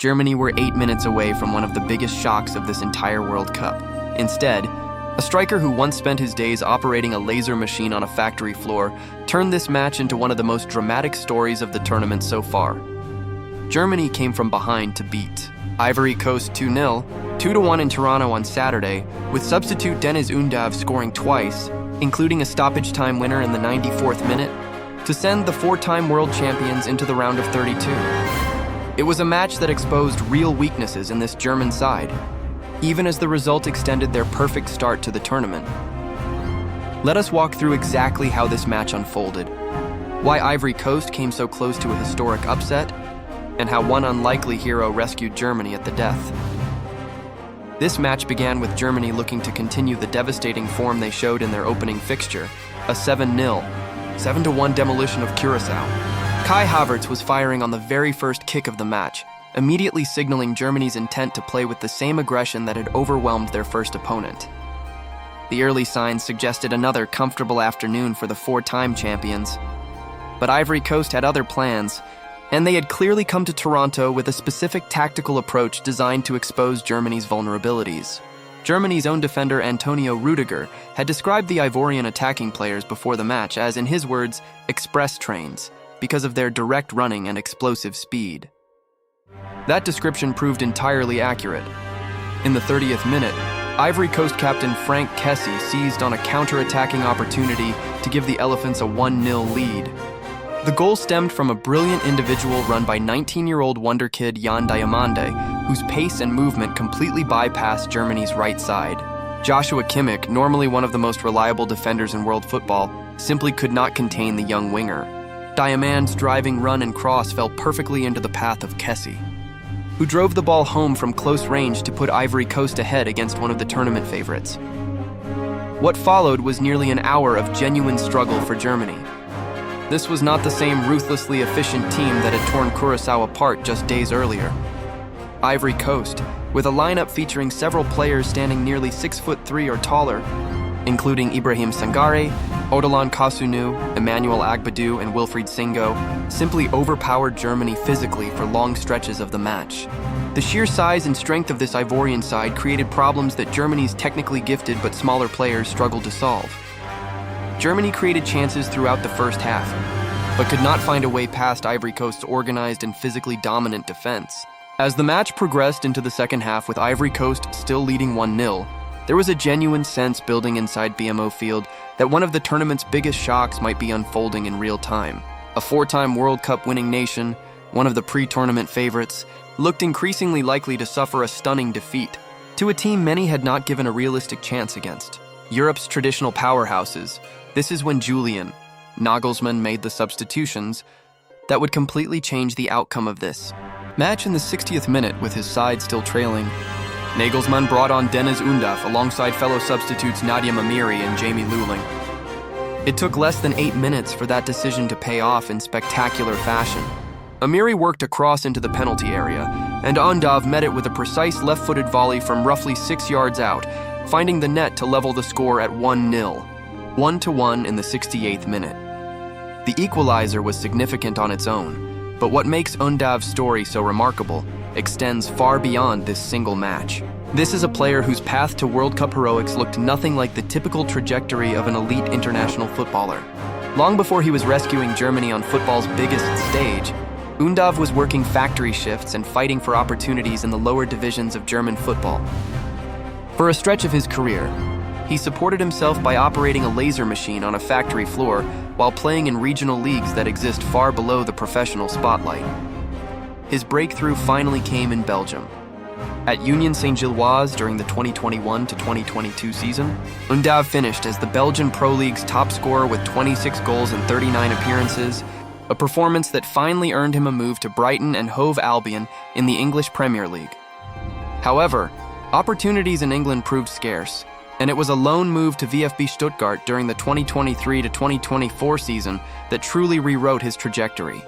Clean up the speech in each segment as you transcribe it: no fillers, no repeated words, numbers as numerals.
Germany were 8 minutes away from one of the biggest shocks of this entire World Cup. Instead, a striker who once spent his days operating a laser machine on a factory floor turned this match into one of the most dramatic stories of the tournament so far. Germany came from behind to beat Ivory Coast 2-0, 2-1 in Toronto on Saturday, with substitute Deniz Undav scoring twice, including a stoppage time winner in the 94th minute, to send the four-time world champions into the round of 32. It was a match that exposed real weaknesses in this German side, even as the result extended their perfect start to the tournament. Let us walk through exactly how this match unfolded, why Ivory Coast came so close to a historic upset, and how one unlikely hero rescued Germany at the death. This match began with Germany looking to continue the devastating form they showed in their opening fixture, a 7-1 demolition of Curaçao. Kai Havertz was firing on the very first kick of the match, immediately signaling Germany's intent to play with the same aggression that had overwhelmed their first opponent. The early signs suggested another comfortable afternoon for the four-time champions. But Ivory Coast had other plans, and they had clearly come to Toronto with a specific tactical approach designed to expose Germany's vulnerabilities. Germany's own defender Antonio Rudiger had described the Ivorian attacking players before the match as, in his words, express trains, because of their direct running and explosive speed. That description proved entirely accurate. In the 30th minute, Ivory Coast captain Franck Kessie seized on a counter-attacking opportunity to give the Elephants a 1-0 lead. The goal stemmed from a brilliant individual run by 19-year-old wonder kid Diomande, whose pace and movement completely bypassed Germany's right side. Joshua Kimmich, normally one of the most reliable defenders in world football, simply could not contain the young winger. Diomande's driving run and cross fell perfectly into the path of Kessie, who drove the ball home from close range to put Ivory Coast ahead against one of the tournament favorites. What followed was nearly an hour of genuine struggle for Germany. This was not the same ruthlessly efficient team that had torn Curaçao apart just days earlier. Ivory Coast, with a lineup featuring several players standing nearly 6'3" or taller, including Ibrahim Sangare, Odilon Kasunu, Emmanuel Agbadou, and Wilfried Singo, simply overpowered Germany physically for long stretches of the match. The sheer size and strength of this Ivorian side created problems that Germany's technically gifted but smaller players struggled to solve. Germany created chances throughout the first half, but could not find a way past Ivory Coast's organized and physically dominant defense. As the match progressed into the second half with Ivory Coast still leading 1-0, there was a genuine sense building inside BMO Field that one of the tournament's biggest shocks might be unfolding in real time. A four-time World Cup winning nation, one of the pre-tournament favorites, looked increasingly likely to suffer a stunning defeat to a team many had not given a realistic chance against. Europe's traditional powerhouses, this is when Julian Nagelsmann made the substitutions that would completely change the outcome of this match. In the 60th minute, with his side still trailing, Nagelsmann brought on Deniz Undav alongside fellow substitutes Nadia Mamiri and Jamie Luling. It took less than 8 minutes for that decision to pay off in spectacular fashion. Amiri worked a cross into the penalty area, and Undav met it with a precise left-footed volley from roughly 6 yards out, finding the net to level the score at 1-0, 1-1 in the 68th minute. The equalizer was significant on its own, but what makes Undav's story so remarkable extends far beyond this single match. This is a player whose path to World Cup heroics looked nothing like the typical trajectory of an elite international footballer. Long before he was rescuing Germany on football's biggest stage, Undav was working factory shifts and fighting for opportunities in the lower divisions of German football. For a stretch of his career, he supported himself by operating a laser machine on a factory floor while playing in regional leagues that exist far below the professional spotlight. His breakthrough finally came in Belgium. At Union Saint-Gilloise during the 2021-2022 season, Undav finished as the Belgian Pro League's top scorer with 26 goals in 39 appearances, a performance that finally earned him a move to Brighton and Hove Albion in the English Premier League. However, opportunities in England proved scarce, and it was a loan move to VfB Stuttgart during the 2023-2024 season that truly rewrote his trajectory.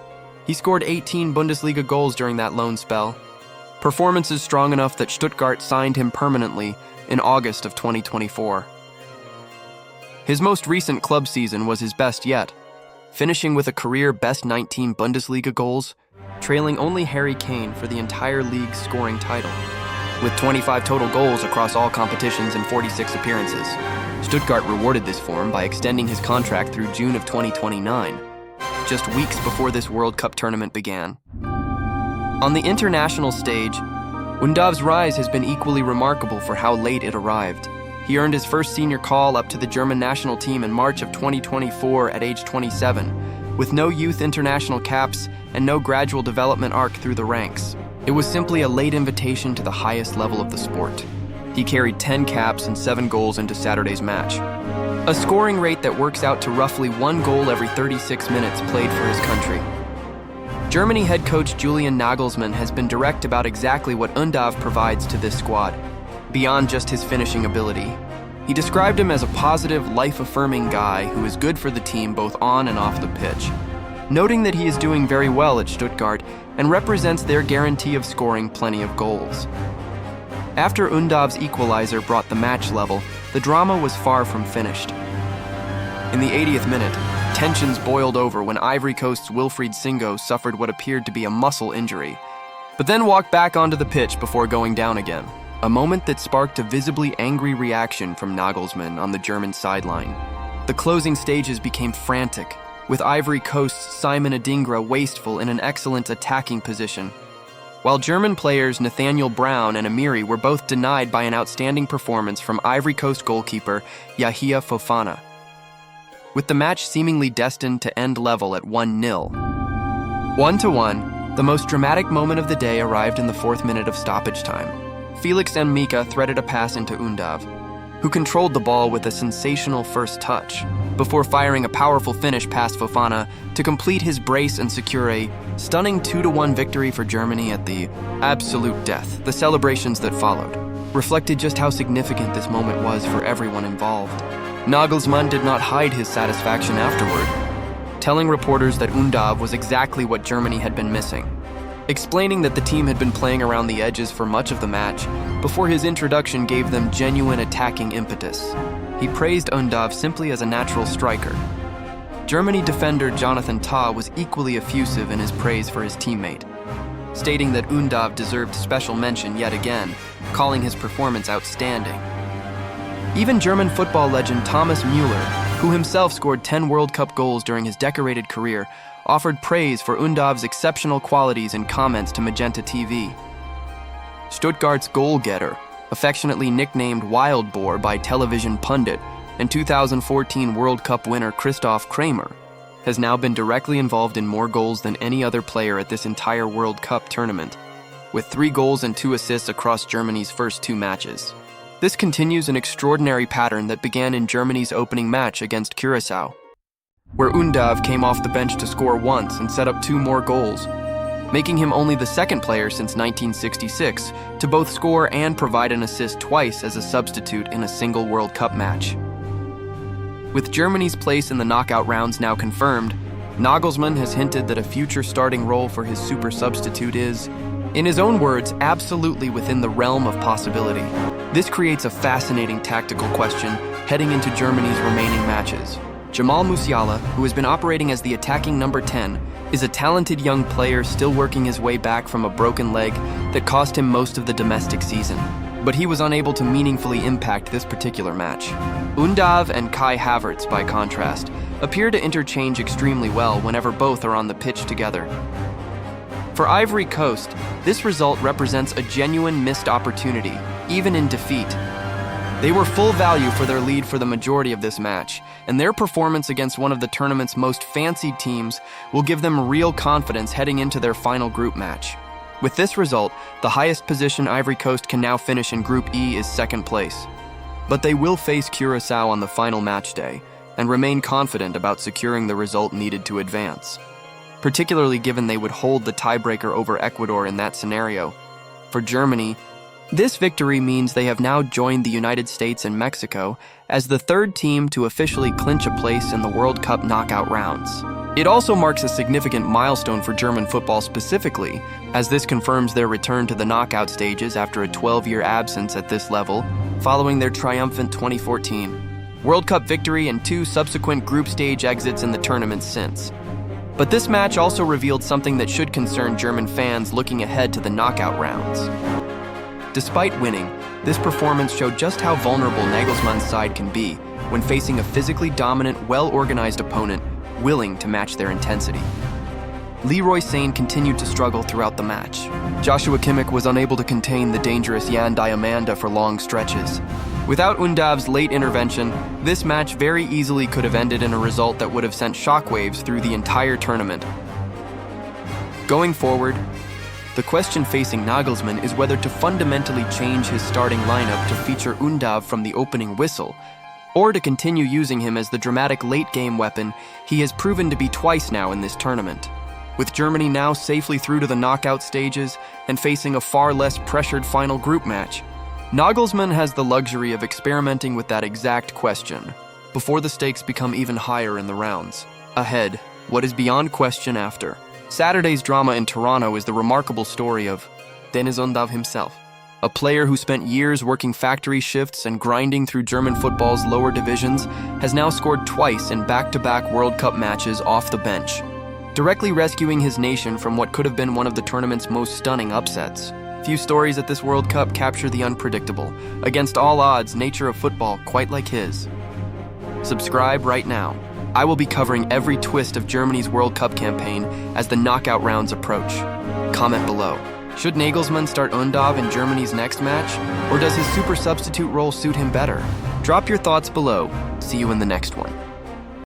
He scored 18 Bundesliga goals during that loan spell, performances strong enough that Stuttgart signed him permanently in August of 2024. His most recent club season was his best yet, finishing with a career best 19 Bundesliga goals, trailing only Harry Kane for the entire league's scoring title. With 25 total goals across all competitions and 46 appearances, Stuttgart rewarded this form by extending his contract through June of 2029, just weeks before this World Cup tournament began. On the international stage, Undav's rise has been equally remarkable for how late it arrived. He earned his first senior call up to the German national team in March of 2024 at age 27, with no youth international caps and no gradual development arc through the ranks. It was simply a late invitation to the highest level of the sport. He carried 10 caps and 7 goals into Saturday's match, a scoring rate that works out to roughly 1 goal every 36 minutes played for his country. Germany head coach Julian Nagelsmann has been direct about exactly what Undav provides to this squad, beyond just his finishing ability. He described him as a positive, life-affirming guy who is good for the team both on and off the pitch, noting that he is doing very well at Stuttgart and represents their guarantee of scoring plenty of goals. After Undav's equalizer brought the match level, the drama was far from finished. In the 80th minute, tensions boiled over when Ivory Coast's Wilfried Singo suffered what appeared to be a muscle injury, but then walked back onto the pitch before going down again, a moment that sparked a visibly angry reaction from Nagelsmann on the German sideline. The closing stages became frantic, with Ivory Coast's Simon Adingra wasteful in an excellent attacking position, while German players Nathaniel Brown and Amiri were both denied by an outstanding performance from Ivory Coast goalkeeper Yahia Fofana, with the match seemingly destined to end level at 1-0. 1-1, the most dramatic moment of the day arrived in the 4th minute of stoppage time. Felix and Mika threaded a pass into Undav, who controlled the ball with a sensational first touch, before firing a powerful finish past Fofana to complete his brace and secure a stunning 2-1 victory for Germany at the absolute death. The celebrations that followed reflected just how significant this moment was for everyone involved. Nagelsmann did not hide his satisfaction afterward, telling reporters that Undav was exactly what Germany had been missing, explaining that the team had been playing around the edges for much of the match before his introduction gave them genuine attacking impetus. He praised Undav simply as a natural striker. Germany defender Jonathan Tah was equally effusive in his praise for his teammate, stating that Undav deserved special mention yet again, calling his performance outstanding. Even German football legend Thomas Müller, who himself scored 10 World Cup goals during his decorated career, offered praise for Undav's exceptional qualities in comments to Magenta TV. Stuttgart's goal-getter, affectionately nicknamed Wild Boar by television pundit and 2014 World Cup winner Christoph Kramer, has now been directly involved in more goals than any other player at this entire World Cup tournament, with 3 goals and 2 assists across Germany's first 2 matches. This continues an extraordinary pattern that began in Germany's opening match against Curaçao, where Undav came off the bench to score once and set up 2 more goals, making him only the second player since 1966 to both score and provide an assist twice as a substitute in a single World Cup match. With Germany's place in the knockout rounds now confirmed, Nagelsmann has hinted that a future starting role for his super substitute is, in his own words, absolutely within the realm of possibility. This creates a fascinating tactical question heading into Germany's remaining matches. Jamal Musiala, who has been operating as the attacking number 10, is a talented young player still working his way back from a broken leg that cost him most of the domestic season, but he was unable to meaningfully impact this particular match. Undav and Kai Havertz, by contrast, appear to interchange extremely well whenever both are on the pitch together. For Ivory Coast, this result represents a genuine missed opportunity, even in defeat. They were full value for their lead for the majority of this match, and their performance against one of the tournament's most fancied teams will give them real confidence heading into their final group match. With this result, the highest position Ivory Coast can now finish in Group E is 2nd place. But they will face Curaçao on the final match day, and remain confident about securing the result needed to advance, particularly given they would hold the tiebreaker over Ecuador in that scenario. For Germany, this victory means they have now joined the United States and Mexico as the 3rd team to officially clinch a place in the World Cup knockout rounds. It also marks a significant milestone for German football specifically, as this confirms their return to the knockout stages after a 12-year absence at this level, following their triumphant 2014 World Cup victory and 2 subsequent group stage exits in the tournament since. But this match also revealed something that should concern German fans looking ahead to the knockout rounds. Despite winning, this performance showed just how vulnerable Nagelsmann's side can be when facing a physically dominant, well-organized opponent willing to match their intensity. Leroy Sane continued to struggle throughout the match. Joshua Kimmich was unable to contain the dangerous Diomande for long stretches. Without Undav's late intervention, this match very easily could have ended in a result that would have sent shockwaves through the entire tournament. Going forward, the question facing Nagelsmann is whether to fundamentally change his starting lineup to feature Undav from the opening whistle, or to continue using him as the dramatic late-game weapon he has proven to be twice now in this tournament. With Germany now safely through to the knockout stages and facing a far less pressured final group match, Nagelsmann has the luxury of experimenting with that exact question before the stakes become even higher in the rounds. Ahead, what is beyond question after. Saturday's drama in Toronto is the remarkable story of Deniz Undav himself, a player who spent years working factory shifts and grinding through German football's lower divisions, has now scored twice in back-to-back World Cup matches off the bench, directly rescuing his nation from what could have been one of the tournament's most stunning upsets. Few stories at this World Cup capture the unpredictable, against all odds nature of football quite like his. Subscribe right now. I will be covering every twist of Germany's World Cup campaign as the knockout rounds approach. Comment below. Should Nagelsmann start Undav in Germany's next match, or does his super substitute role suit him better? Drop your thoughts below. See you in the next one.